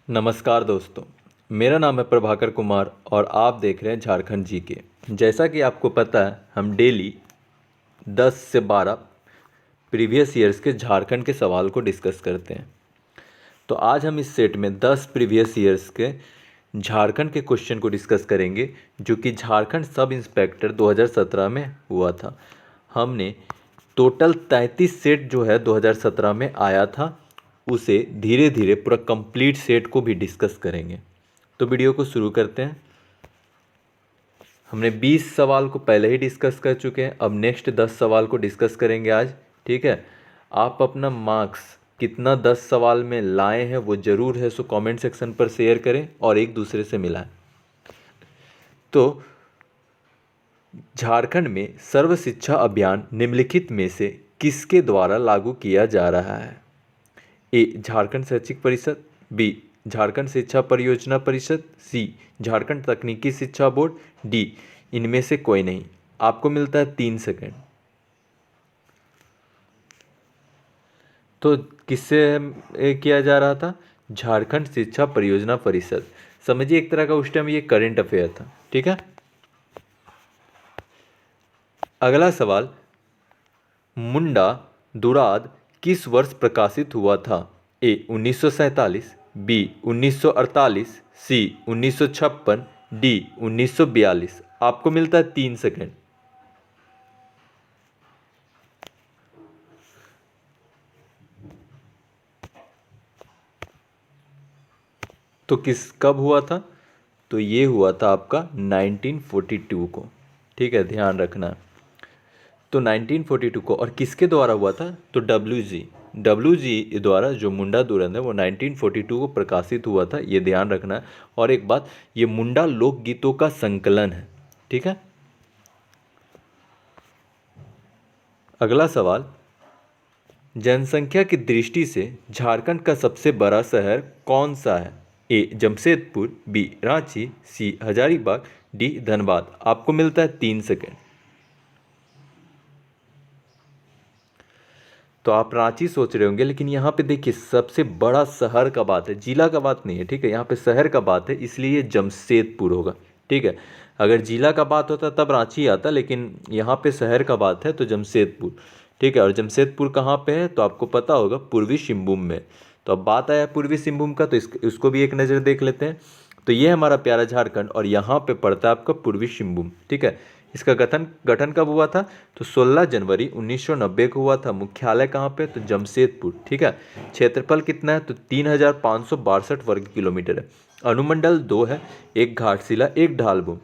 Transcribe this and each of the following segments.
नमस्कार दोस्तों, मेरा नाम है प्रभाकर कुमार और आप देख रहे हैं झारखंड जीके। जैसा कि आपको पता है, हम डेली 10 से 12 प्रीवियस ईयर्स के झारखंड के सवाल को डिस्कस करते हैं। तो आज हम इस सेट में 10 प्रीवियस ईयर्स के झारखंड के क्वेश्चन को डिस्कस करेंगे, जो कि झारखंड सब इंस्पेक्टर 2017 में हुआ था। हमने टोटल 33 सेट जो है 2017 में आया था, उसे धीरे धीरे पूरा कंप्लीट सेट को भी डिस्कस करेंगे। तो वीडियो को शुरू करते हैं। हमने 20 सवाल को पहले ही डिस्कस कर चुके हैं, अब नेक्स्ट 10 सवाल को डिस्कस करेंगे आज। ठीक है, आप अपना मार्क्स कितना 10 सवाल में लाए हैं वो ज़रूर है, सो कमेंट सेक्शन पर शेयर करें और एक दूसरे से मिलाएं। तो झारखंड में सर्व शिक्षा अभियान निम्नलिखित में से किसके द्वारा लागू किया जा रहा है? ए. झारखंड शैक्षिक परिषद, बी. झारखंड शिक्षा परियोजना परिषद, सी. झारखंड तकनीकी शिक्षा बोर्ड, डी. इनमें से कोई नहीं। आपको मिलता है 3 सेकंड। तो किससे किया जा रहा था? झारखंड शिक्षा परियोजना परिषद। समझिए एक तरह का उस टाइम ये करंट अफेयर था। ठीक है, अगला सवाल, मुंडा दुराद किस वर्ष प्रकाशित हुआ था? ए. 1947, बी. 1948, सी. 1956, डी. 1942। आपको मिलता है 3 सेकंड। तो कब हुआ था? तो ये हुआ था आपका 1942 को। ठीक है, ध्यान रखना। तो 1942 को, और किसके द्वारा हुआ था? तो डब्ल्यू जी द्वारा जो मुंडा दुरंद है वो 1942 को प्रकाशित हुआ था, ये ध्यान रखना है। और एक बात, ये मुंडा लोकगीतों का संकलन है। ठीक है, अगला सवाल, जनसंख्या की दृष्टि से झारखंड का सबसे बड़ा शहर कौन सा है? ए. जमशेदपुर, बी. रांची, सी. हजारीबाग, डी. धनबाद। आपको मिलता है 3 सेकंड। तो आप रांची सोच रहे होंगे, लेकिन यहाँ पे देखिए सबसे बड़ा शहर का बात है, जिला का बात नहीं है। ठीक है, यहाँ पे शहर का बात है, इसलिए ये जमशेदपुर होगा। ठीक है, अगर जिला का बात होता तब रांची आता, लेकिन यहाँ पे शहर का बात है तो जमशेदपुर। ठीक है, और जमशेदपुर कहाँ पे है तो आपको पता होगा, पूर्वी सिंहभूम में। तो अब बात आया पूर्वी सिंहभूम का, तो उसको भी एक नज़र देख लेते हैं। तो ये हमारा प्यारा झारखंड, और यहाँ पे पड़ता है आपका पूर्वी सिंहभूम। ठीक है, इसका गठन कब हुआ था? तो 16 जनवरी 1990 को हुआ था। मुख्यालय कहाँ पे? तो जमशेदपुर। ठीक है, क्षेत्रफल कितना है? तो 3562 वर्ग किलोमीटर है। अनुमंडल 2 है, एक घाटशिला, एक ढालभूमि।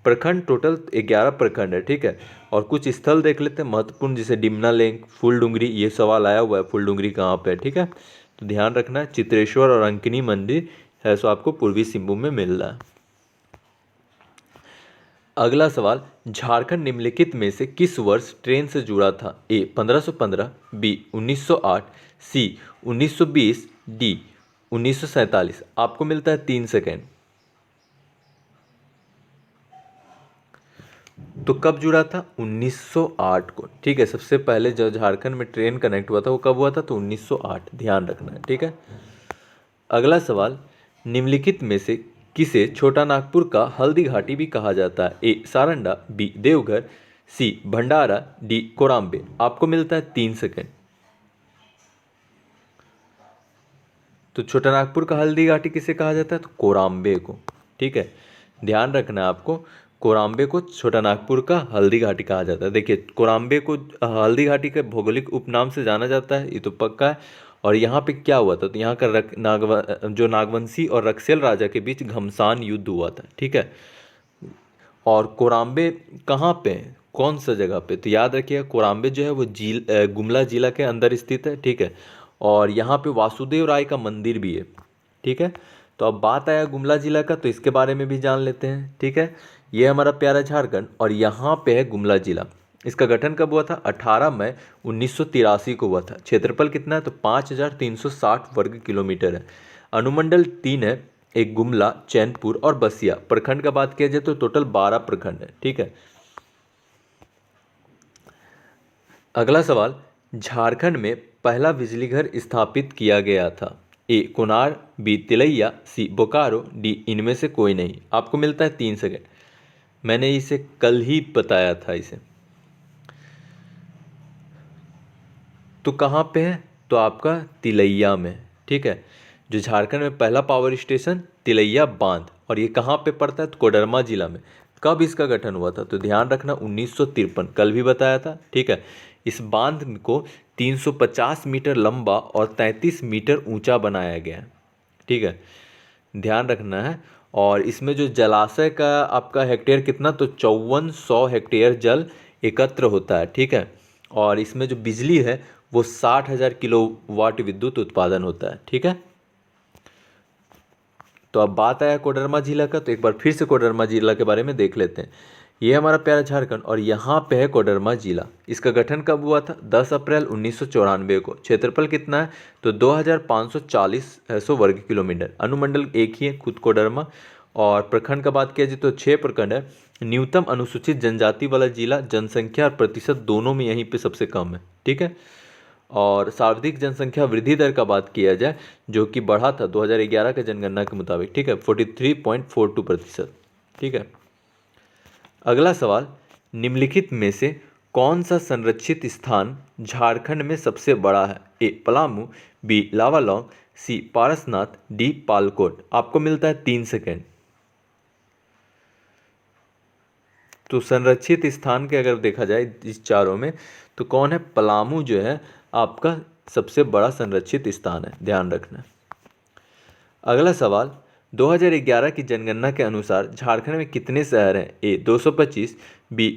प्रखंड टोटल 11 प्रखंड है। ठीक है, और कुछ स्थल देख लेते हैं महत्वपूर्ण, जैसे डिमना लेक, फूलडुंगरी। ये सवाल आया हुआ है, फूलडुंगरी कहाँ पे है? ठीक है, तो ध्यान रखना, चित्रेश्वर और अंकनी मंदिर है, सो आपको पूर्वी सिंहभूम में मिल रहा है। अगला सवाल, झारखंड निम्नलिखित में से किस वर्ष ट्रेन से जुड़ा था? ए. 1515, बी. 1908, सी. 1920, डी. 1947। आपको मिलता है 3 सेकेंड। तो कब जुड़ा था? 1908 को। ठीक है, सबसे पहले जब झारखंड में ट्रेन कनेक्ट हुआ था वो कब हुआ था? तो 1908। ध्यान रखना है। ठीक है, अगला सवाल, निम्नलिखित में से किसे छोटा नागपुर का हल्दी घाटी भी कहा जाता है? ए. सारंडा, बी. देवघर, सी. भंडारा, डी. कोराम्बे। आपको मिलता है 3 सेकेंड। तो छोटा नागपुर का हल्दी घाटी किसे कहा जाता है? तो कोराम्बे को। ठीक है, ध्यान रखना है आपको, कोराम्बे को छोटा नागपुर का हल्दी घाटी कहा जाता है। देखिए, कोराम्बे को हल्दी घाटी के भौगोलिक उपनाम से जाना जाता है, ये तो पक्का है। और यहाँ पे क्या हुआ था? तो यहाँ का जो नागवंशी और रक्सेल राजा के बीच घमसान युद्ध हुआ था। ठीक है, और कोराम्बे कहाँ पे है, कौन सा जगह पे? तो याद रखिएगा, कोराम्बे जो है वो गुमला जिला के अंदर स्थित है। ठीक है, और यहाँ पे वासुदेव राय का मंदिर भी है। ठीक है, तो अब बात आया गुमला जिला का, तो इसके बारे में भी जान लेते हैं। ठीक है, ये हमारा प्यारा झारखंड, और यहाँ पे है गुमला जिला। इसका गठन कब हुआ था? 18 मई 1983 को हुआ था। क्षेत्रफल कितना है? तो 5360 वर्ग किलोमीटर है। अनुमंडल 3 है, एक गुमला, चैनपुर और बसिया। प्रखंड का बात किया जाए तो टोटल 12 प्रखंड है। ठीक है, अगला सवाल, झारखंड में पहला बिजली घर स्थापित किया गया था? ए कोनार, बी तिलैया, सी बोकारो, डी इनमें से कोई नहीं। आपको मिलता है 3 सेकेंड। मैंने इसे कल ही बताया था इसे। तो कहाँ पे है? तो आपका तिलैया में। ठीक है, जो झारखंड में पहला पावर स्टेशन तिलैया बांध, और ये कहाँ पे पड़ता है? तो कोडरमा जिला में। कब इसका गठन हुआ था? तो ध्यान रखना 1953, कल भी बताया था। ठीक है, इस बांध को 350 मीटर लंबा और 33 मीटर ऊंचा बनाया गया है। ठीक है, ध्यान रखना है। और इसमें जो जलाशय का आपका हेक्टेयर कितना? तो 5400 हेक्टेयर जल एकत्र होता है। ठीक है, और इसमें जो बिजली है वो 60,000 किलोवाट विद्युत उत्पादन होता है। ठीक है, तो अब बात आया कोडरमा जिला का, तो एक बार फिर से कोडरमा जिला के बारे में देख लेते हैं। ये हमारा प्यारा झारखंड, और यहाँ पे है कोडरमा जिला। इसका गठन कब हुआ था? 10 अप्रैल 1994 को। क्षेत्रफल कितना है? तो 2540 वर्ग किलोमीटर। अनुमंडल एक ही है, खुद कोडरमा। और प्रखंड का बात किया जाए तो 6 प्रखंड है। न्यूनतम अनुसूचित जनजाति वाला जिला, जनसंख्या और प्रतिशत दोनों में यहीं पे सबसे कम है। ठीक है, और सर्वाधिक जनसंख्या वृद्धि दर का बात किया जाए, जो कि बढ़ा था 2011 के जनगणना के मुताबिक। ठीक है, 43.42%। ठीक है, अगला सवाल, निम्नलिखित में से कौन सा संरक्षित स्थान झारखंड में सबसे बड़ा है? ए पलामू, बी लावालौंग, सी पारसनाथ, डी पालकोट। आपको मिलता है 3 सेकेंड। तो संरक्षित स्थान के अगर देखा जाए इस चारों में, तो कौन है? पलामू जो है आपका सबसे बड़ा संरक्षित स्थान है, ध्यान रखना। अगला सवाल, 2011 की जनगणना के अनुसार झारखंड में कितने शहर हैं? ए 225, बी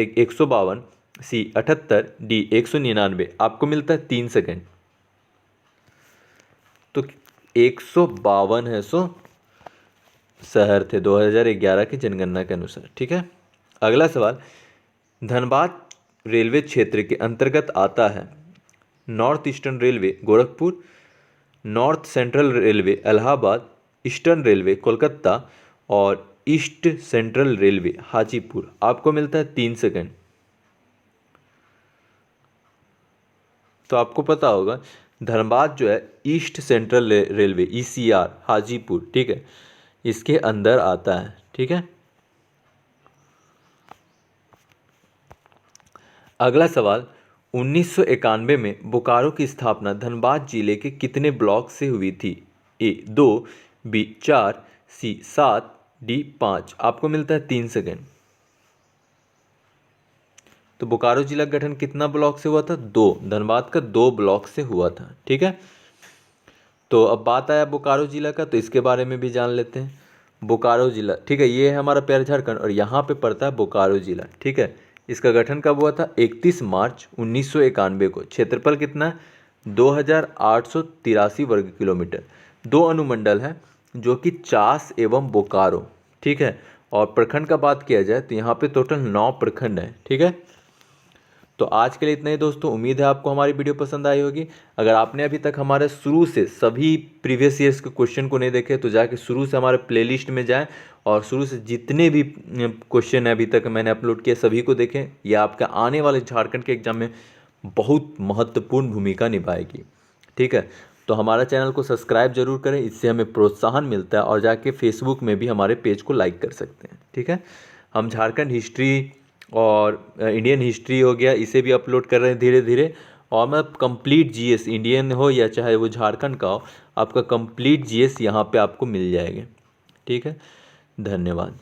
152, सी 78, डी 199। आपको मिलता है 3 सेकेंड। तो 152 है शहर थे 2011 की जनगणना के अनुसार। ठीक है, अगला सवाल, धनबाद रेलवे क्षेत्र के अंतर्गत आता है north eastern railway Gorakhpur, north central railway Allahabad, eastern railway Kolkata और ईस्ट सेंट्रल रेलवे हाजीपुर। आपको मिलता है 3 सेकेंड। तो आपको पता होगा धनबाद जो है east central railway ECR Hajipur, ठीक है, इसके अंदर आता है। ठीक है, अगला सवाल, 1991 में बोकारो की स्थापना धनबाद जिले के कितने ब्लॉक से हुई थी? ए 2, बी 4, सी 7, डी 5। आपको मिलता है 3 सेकेंड। तो बोकारो जिला का गठन कितना ब्लॉक से हुआ था? 2। धनबाद का 2 ब्लॉक से हुआ था। ठीक है, तो अब बात आया बोकारो जिला का, तो इसके बारे में भी जान लेते हैं। बोकारो जिला, ठीक है, ये है हमारा प्यारा झारखंड, और यहाँ पे पड़ता है बोकारो जिला। ठीक है, इसका गठन कब हुआ था? 31 मार्च 1991 को। क्षेत्रफल कितना है? 2883 वर्ग किलोमीटर। 2 अनुमंडल है, जो कि चास एवं बोकारो। ठीक है, और प्रखंड का बात किया जाए तो यहाँ पे टोटल 9 प्रखंड है। ठीक है, तो आज के लिए इतना ही दोस्तों। उम्मीद है आपको हमारी वीडियो पसंद आई होगी। अगर आपने अभी तक हमारे शुरू से सभी प्रीवियस ईयर्स के क्वेश्चन को नहीं देखे, तो जाके शुरू से हमारे प्लेलिस्ट में जाएं और शुरू से जितने भी क्वेश्चन अभी तक मैंने अपलोड किए सभी को देखें। यह आपका आने वाले झारखंड के एग्जाम में बहुत महत्वपूर्ण भूमिका निभाएगी। ठीक है, तो हमारा चैनल को सब्सक्राइब जरूर करें, इससे हमें प्रोत्साहन मिलता है, और जाके फेसबुक में भी हमारे पेज को लाइक कर सकते हैं। ठीक है, हम झारखंड हिस्ट्री और इंडियन हिस्ट्री हो गया, इसे भी अपलोड कर रहे हैं धीरे धीरे। और मैं कंप्लीट GS, इंडियन हो या चाहे वो झारखंड का हो, आपका कंप्लीट GS यहाँ पे आपको मिल जाएगा। ठीक है, धन्यवाद।